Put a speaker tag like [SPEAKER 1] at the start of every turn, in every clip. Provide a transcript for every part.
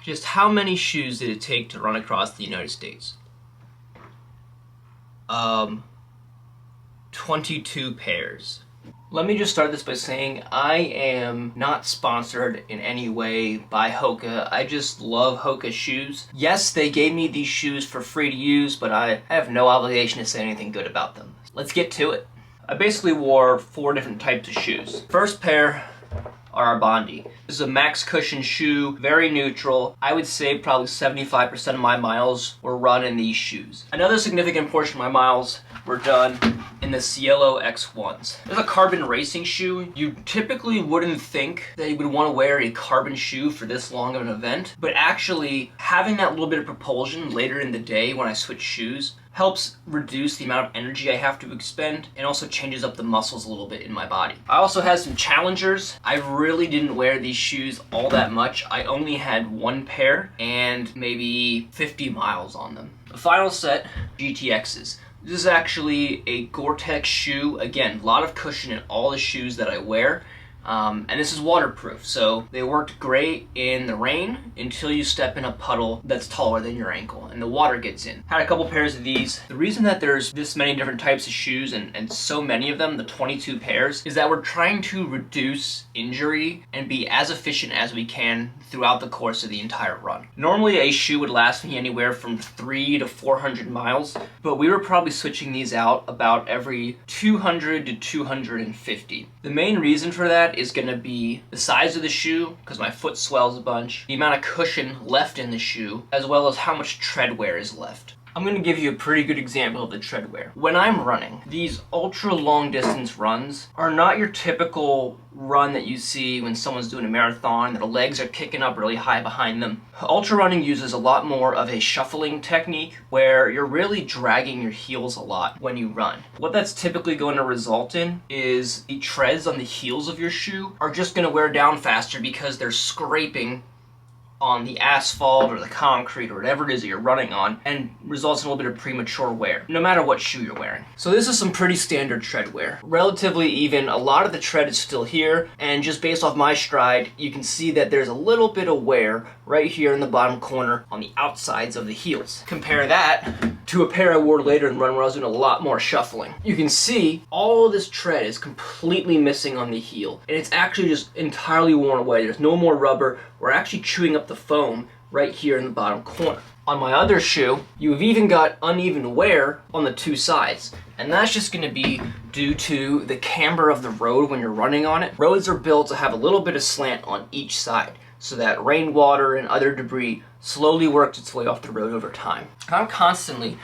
[SPEAKER 1] Just how many shoes did it take to run across the United States? 22 pairs. Let me just start this by saying I am not sponsored in any way by Hoka. I just love Hoka shoes. Yes, they gave me these shoes for free to use, but I have no obligation to say anything good about them. Let's get to it. I basically wore 4 different types of shoes. First pair are our Bondi. This is a max cushion shoe, very neutral. I would say probably 75% of my miles were run in these shoes. Another significant portion of my miles were done in the Cielo X1s. This is a carbon racing shoe. You typically wouldn't think that you would want to wear a carbon shoe for this long of an event, but actually having that little bit of propulsion later in the day when I switch shoes helps reduce the amount of energy I have to expend and also changes up the muscles a little bit in my body. I also had some Challengers. I really didn't wear these shoes all that much. I only had 1 pair and maybe 50 miles on them. The final set, GTXs. This is actually a Gore-Tex shoe. Again, a lot of cushion in all the shoes that I wear. And this is waterproof, so they worked great in the rain until you step in a puddle that's taller than your ankle and the water gets in. Had a couple pairs of these. The reason that there's this many different types of shoes and so many of them, the 22 pairs, is that we're trying to reduce injury and be as efficient as we can throughout the course of the entire run. Normally a shoe would last me anywhere from 300 to 400 miles, but we were probably switching these out about every 200 to 250. The main reason for that is going to be the size of the shoe, because my foot swells a bunch, the amount of cushion left in the shoe, as well as how much tread wear is left. I'm going to give you a pretty good example of the tread wear. When I'm running, these ultra long distance runs are not your typical run that you see when someone's doing a marathon, their legs are kicking up really high behind them. Ultra running uses a lot more of a shuffling technique where you're really dragging your heels a lot when you run. What that's typically going to result in is the treads on the heels of your shoe are just going to wear down faster because they're scraping on the asphalt or the concrete or whatever it is that you're running on, and results in a little bit of premature wear, no matter what shoe you're wearing. So this is some pretty standard tread wear. Relatively even, a lot of the tread is still here, and just based off my stride, you can see that there's a little bit of wear right here in the bottom corner on the outsides of the heels. Compare that to a pair I wore later in the run where I was doing a lot more shuffling. You can see all of this tread is completely missing on the heel, and it's actually just entirely worn away. There's no more rubber. We're actually chewing up the foam right here in the bottom corner. On my other shoe, you've even got uneven wear on the 2 sides, and that's just going to be due to the camber of the road when you're running on it. Roads are built to have a little bit of slant on each side, so that rainwater and other debris slowly works its way off the road over time. I'm constantly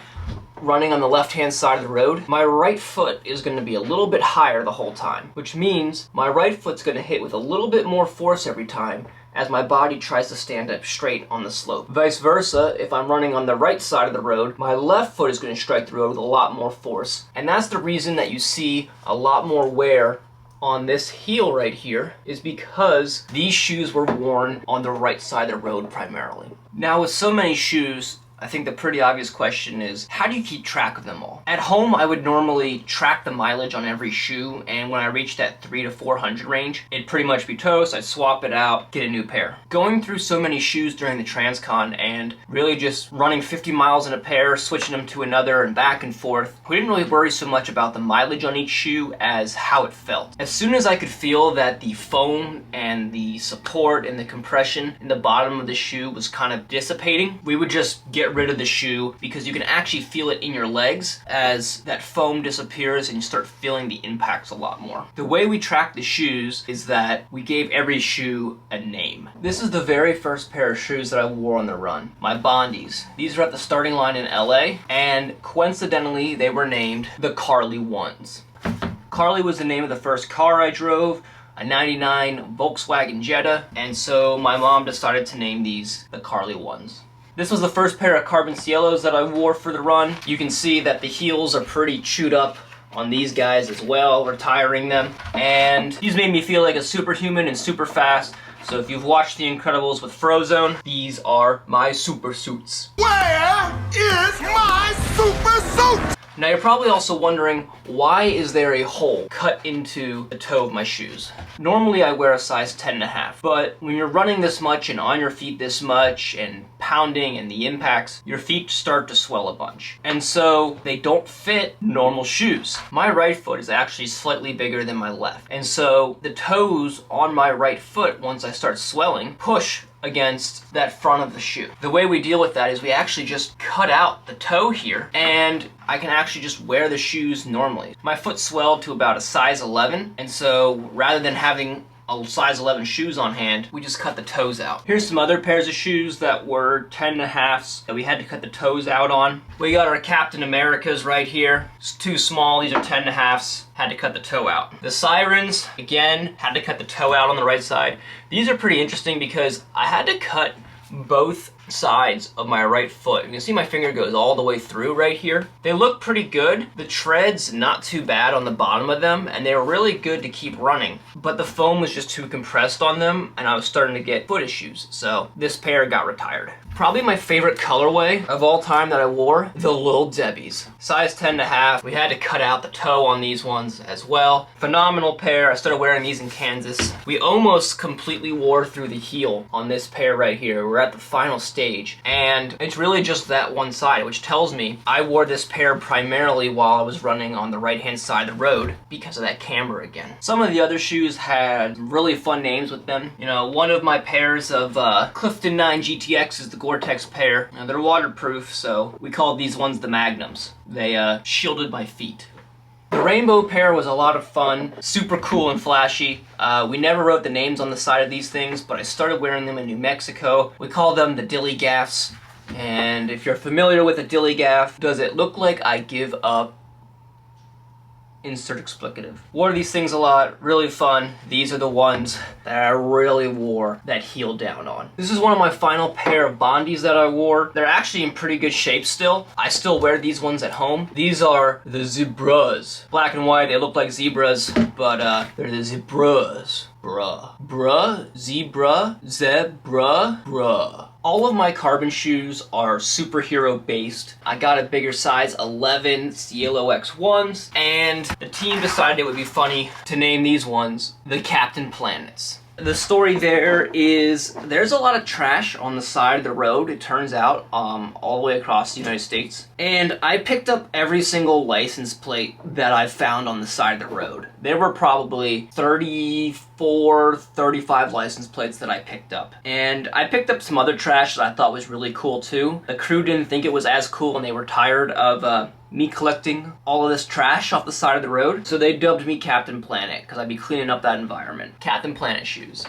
[SPEAKER 1] running on the left-hand side of the road. My right foot is going to be a little bit higher the whole time, which means my right foot's going to hit with a little bit more force every time as my body tries to stand up straight on the slope. Vice versa, if I'm running on the right side of the road, my left foot is going to strike the road with a lot more force. And that's the reason that you see a lot more wear on this heel right here, is because these shoes were worn on the right side of the road primarily. Now with so many shoes, I think the pretty obvious question is, how do you keep track of them all? At home, I would normally track the mileage on every shoe, and when I reached that 300 to 400 range, it'd pretty much be toast. I'd swap it out, get a new pair. Going through so many shoes during the Transcon and really just running 50 miles in a pair, switching them to another and back and forth, we didn't really worry so much about the mileage on each shoe as how it felt. As soon as I could feel that the foam and the support and the compression in the bottom of the shoe was kind of dissipating, we would just get rid of the shoe, because you can actually feel it in your legs as that foam disappears and you start feeling the impacts a lot more. The way we track the shoes is that we gave every shoe a name. This is the very first pair of shoes that I wore on the run, my Bondis. These are at the starting line in LA, and coincidentally they were named the Carly Ones. Carly was the name of the first car I drove, a 99 Volkswagen Jetta, and so my mom decided to name these the Carly Ones. This was the first pair of carbon Cielos that I wore for the run. You can see that the heels are pretty chewed up on these guys as well, retiring them. And these made me feel like a superhuman and super fast. So if you've watched The Incredibles with Frozone, these are my super suits.
[SPEAKER 2] Where is my super suit?
[SPEAKER 1] Now you're probably also wondering, why is there a hole cut into the toe of my shoes? Normally I wear a size 10.5, but when you're running this much and on your feet this much and pounding and the impacts, your feet start to swell a bunch. And so they don't fit normal shoes. My right foot is actually slightly bigger than my left. And so the toes on my right foot, once I start swelling, push against that front of the shoe. The way we deal with that is we actually just cut out the toe here, and I can actually just wear the shoes normally. My foot swelled to about a size 11, and so rather than having a size 11 shoes on hand, we just cut the toes out. Here's some other pairs of shoes that were 10.5s that we had to cut the toes out on. We got our Captain Americas right here. It's too small, these are 10.5s. Had to cut the toe out. The Sirens, again, had to cut the toe out on the right side. These are pretty interesting because I had to cut both sides of my right foot. You can see my finger goes all the way through right here. They look pretty good. The treads, not too bad on the bottom of them, and they were really good to keep running. But the foam was just too compressed on them, and I was starting to get foot issues, so this pair got retired. Probably my favorite colorway of all time that I wore, the Little Debbies. Size 10.5. We had to cut out the toe on these ones as well. Phenomenal pair. I started wearing these in Kansas. We almost completely wore through the heel on this pair right here. We're at the final stage, and it's really just that one side, which tells me I wore this pair primarily while I was running on the right-hand side of the road because of that camber again. Some of the other shoes had really fun names with them. You know, one of my pairs of Clifton 9 GTX is the Gore-Tex pair. Now, they're waterproof, so we called these ones the Magnums. They shielded my feet. The rainbow pair was a lot of fun, super cool and flashy. We never wrote the names on the side of these things, but I started wearing them in New Mexico. We call them the Dilly Gaffs. And if you're familiar with a Dilly Gaff, does it look like I give up? Insert explicative. Wore these things a lot, really fun. These are the ones that I really wore that heel down on. This is one of my final pair of Bondies that I wore. They're actually in pretty good shape still. I still wear these ones at home. These are the Zebras. Black and white, they look like zebras, but they're the Zebras. Bruh, zebra, zebra, bruh. All of my carbon shoes are superhero based. I got a bigger size 11 Cielo X1s, and the team decided it would be funny to name these ones the Captain Planets. The story there is there's a lot of trash on the side of the road, it turns out, all the way across the United States. And I picked up every single license plate that I found on the side of the road. There were probably 34, 35 license plates that I picked up. And I picked up some other trash that I thought was really cool too. The crew didn't think it was as cool and they were tired of me collecting all of this trash off the side of the road. So they dubbed me Captain Planet because I'd be cleaning up that environment. Captain Planet shoes.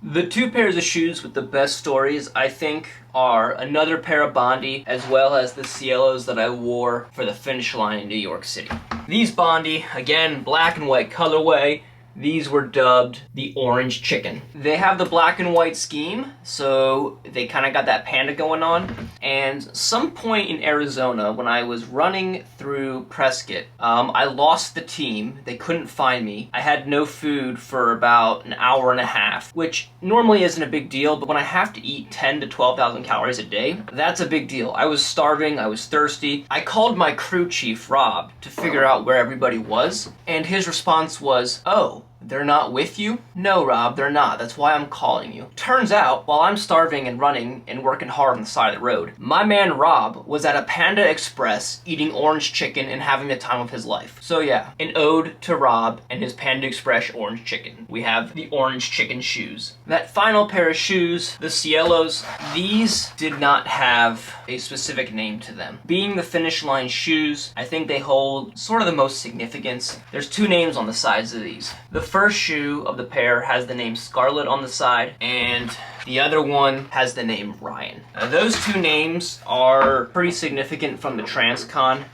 [SPEAKER 1] The two pairs of shoes with the best stories, I think, are another pair of Bondi as well as the Cielos that I wore for the finish line in New York City. These Bondi, again, black and white colorway. These were dubbed the Orange Chicken. They have the black and white scheme, so they kind of got that panda going on. And some point in Arizona, when I was running through Prescott, I lost the team. They couldn't find me. I had no food for about an hour and a half, which normally isn't a big deal, but when I have to eat 10 to 12,000 calories a day, that's a big deal. I was starving, I was thirsty. I called my crew chief, Rob, to figure out where everybody was, and his response was, "Oh, they're not with you?" "No, Rob, they're not. That's why I'm calling you." Turns out, while I'm starving and running and working hard on the side of the road, my man Rob was at a Panda Express eating orange chicken and having the time of his life. So yeah, an ode to Rob and his Panda Express orange chicken. We have the Orange Chicken shoes. That final pair of shoes, the Cielos, these did not have a specific name to them. Being the finish line shoes, I think they hold sort of the most significance. There's two names on the sides of these. The first shoe of the pair has the name Scarlet on the side, and the other one has the name Ryan. Those two names are pretty significant from the Transcon.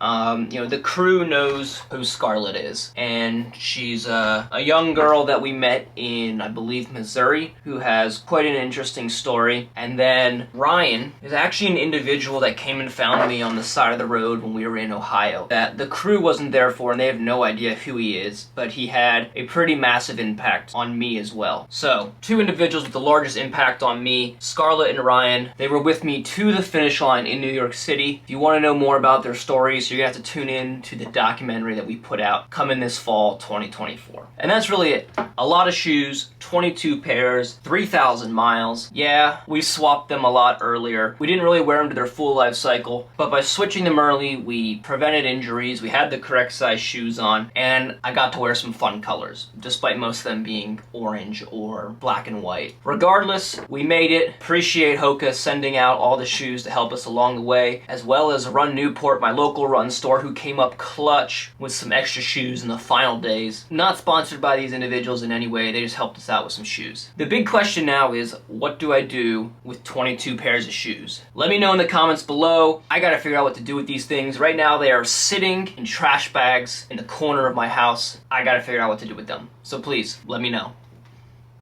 [SPEAKER 1] You know, the crew knows who Scarlet is, and she's a young girl that we met in, I believe, Missouri, who has quite an interesting story. And then Ryan is actually an individual that came and found me on the side of the road when we were in Ohio, that the crew wasn't there for, and they have no idea who he is, but he had a pretty massive impact on me as well. So, two individuals with the largest impact on me, Scarlet and Ryan. They were with me to the finish line in New York City. If you want to know more about their stories, you're going to have to tune in to the documentary that we put out coming this fall 2024. And that's really it. A lot of shoes, 22 pairs, 3,000 miles. Yeah, we swapped them a lot earlier. We didn't really wear them to their full life cycle, but by switching them early, we prevented injuries, we had the correct size shoes on, and I got to wear some fun colors, despite most of them being orange or black and white. Regardless, we made it. Appreciate Hoka sending out all the shoes to help us along the way, as well as Run Newport, my local run store, who came up clutch with some extra shoes in the final days. Not sponsored by these individuals in any way, they just helped us out with some shoes. The big question now is, what do I do with 22 pairs of shoes? Let me know in the comments below. I gotta figure out what to do with these things. Right now they are sitting in trash bags in the corner of my house. I gotta figure out what to do with them. So please, let me know.